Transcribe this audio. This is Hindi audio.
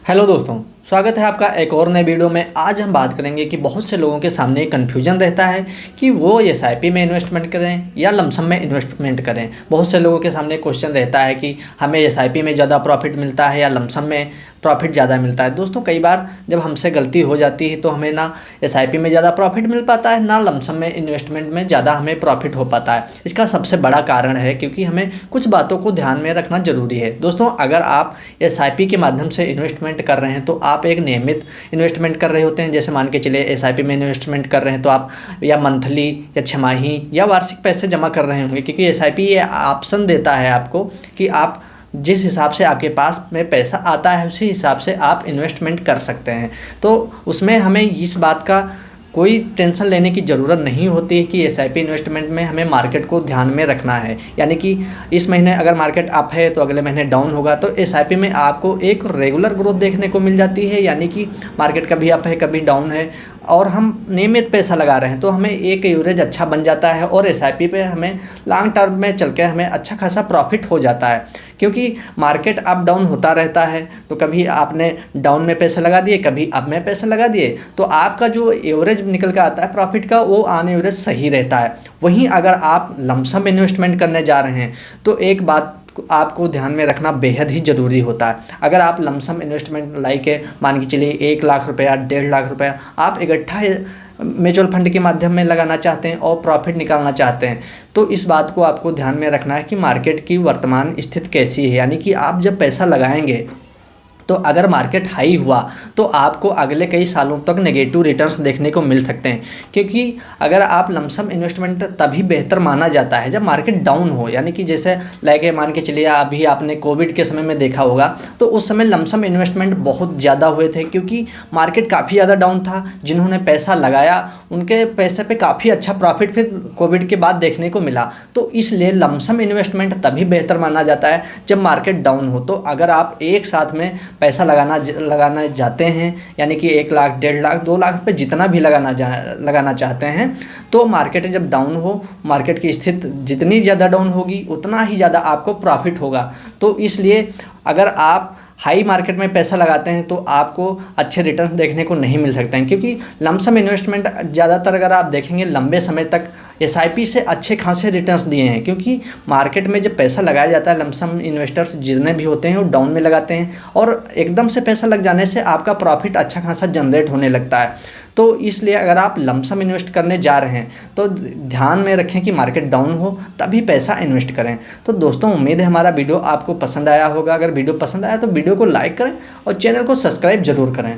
हेलो दोस्तों, स्वागत है आपका एक और नए वीडियो में। आज हम बात करेंगे कि बहुत से लोगों के सामने कन्फ्यूजन रहता है कि वो एसआईपी में इन्वेस्टमेंट करें या लमसम में इन्वेस्टमेंट करें। बहुत से लोगों के सामने क्वेश्चन रहता है कि हमें एसआईपी में ज़्यादा प्रॉफिट मिलता है या लमसम में प्रॉफिट ज़्यादा मिलता है। दोस्तों, कई बार जब हमसे गलती हो जाती है तो हमें ना एसआईपी में ज़्यादा प्रॉफिट मिल पाता है, ना लमसम में इन्वेस्टमेंट में ज़्यादा हमें प्रॉफिट हो पाता है। इसका सबसे बड़ा कारण है क्योंकि हमें कुछ बातों को ध्यान में रखना ज़रूरी है। दोस्तों, अगर आप एसआईपी के माध्यम से इन्वेस्टमेंट कर रहे हैं तो आप एक नियमित इन्वेस्टमेंट कर रहे होते हैं। जैसे मान के चलिए एसआईपी में इन्वेस्टमेंट कर रहे हैं तो आप या मंथली या छमाही या वार्षिक पैसे जमा कर रहे होंगे, क्योंकि एसआईपी ये ऑप्शन देता है आपको कि आप जिस हिसाब से आपके पास में पैसा आता है उसी हिसाब से आप इन्वेस्टमेंट कर सकते हैं। तो उसमें हमें इस बात का कोई टेंशन लेने की ज़रूरत नहीं होती है कि एसआईपी इन्वेस्टमेंट में हमें मार्केट को ध्यान में रखना है। यानी कि इस महीने अगर मार्केट अप है तो अगले महीने डाउन होगा, तो एसआईपी में आपको एक रेगुलर ग्रोथ देखने को मिल जाती है। यानी कि मार्केट कभी अप है कभी डाउन है और हम नियमित पैसा लगा रहे हैं तो हमें एक एवरेज अच्छा बन जाता है और एसआईपी पे हमें लॉन्ग टर्म में चल के हमें अच्छा खासा प्रॉफिट हो जाता है। क्योंकि मार्केट अप डाउन होता रहता है, तो कभी आपने डाउन में पैसे लगा दिए, कभी अप में पैसे लगा दिए, तो आपका जो एवरेज निकल के आता है प्रॉफिट का वो ऑन एवरेज सही रहता है। वहीं अगर आप लमसम इन्वेस्टमेंट करने जा रहे हैं तो एक बात आपको ध्यान में रखना बेहद ही ज़रूरी होता है। अगर आप लमसम इन्वेस्टमेंट लाइक मान के चलिए 1 लाख रुपया 1.5 लाख रुपया आप इकट्ठा म्यूचुअल फंड के माध्यम में लगाना चाहते हैं और प्रॉफिट निकालना चाहते हैं, तो इस बात को आपको ध्यान में रखना है कि मार्केट की वर्तमान स्थिति कैसी है। यानी कि आप जब पैसा लगाएंगे तो अगर मार्केट हाई हुआ तो आपको अगले कई सालों तक नेगेटिव रिटर्न्स देखने को मिल सकते हैं। क्योंकि अगर आप लमसम इन्वेस्टमेंट तभी बेहतर माना जाता है जब मार्केट डाउन हो। यानी कि जैसे लाइक मान के चलिए अभी आपने कोविड के समय में देखा होगा तो उस समय लमसम इन्वेस्टमेंट बहुत ज़्यादा हुए थे क्योंकि मार्केट काफ़ी ज़्यादा डाउन था। जिन्होंने पैसा लगाया उनके पैसे पर काफ़ी अच्छा प्रॉफिट फिर कोविड के बाद देखने को मिला। तो इसलिए लमसम इन्वेस्टमेंट तभी बेहतर माना जाता है जब मार्केट डाउन हो। तो अगर आप एक साथ में पैसा लगाना जाते हैं, यानी कि 1 लाख 1.5 लाख 2 लाख रुपये जितना भी लगाना चाहते हैं, तो मार्केट जब डाउन हो, मार्केट की स्थिति जितनी ज़्यादा डाउन होगी उतना ही ज़्यादा आपको प्रॉफिट होगा। तो इसलिए अगर आप हाई मार्केट में पैसा लगाते हैं तो आपको अच्छे रिटर्न्स देखने को नहीं मिल सकते हैं। क्योंकि लमसम इन्वेस्टमेंट ज़्यादातर अगर आप देखेंगे लंबे समय तक एसआईपी से अच्छे खासे रिटर्न्स दिए हैं। क्योंकि मार्केट में जब पैसा लगाया जाता है, लमसम इन्वेस्टर्स जितने भी होते हैं वो डाउन में लगाते हैं और एकदम से पैसा लग जाने से आपका प्रॉफिट अच्छा खासा जनरेट होने लगता है। तो इसलिए अगर आप लमसम इन्वेस्ट करने जा रहे हैं तो ध्यान में रखें कि मार्केट डाउन हो तभी पैसा इन्वेस्ट करें। तो दोस्तों, उम्मीद है हमारा वीडियो आपको पसंद आया होगा। अगर वीडियो पसंद आया तो वीडियो को लाइक करें और चैनल को सब्सक्राइब जरूर करें।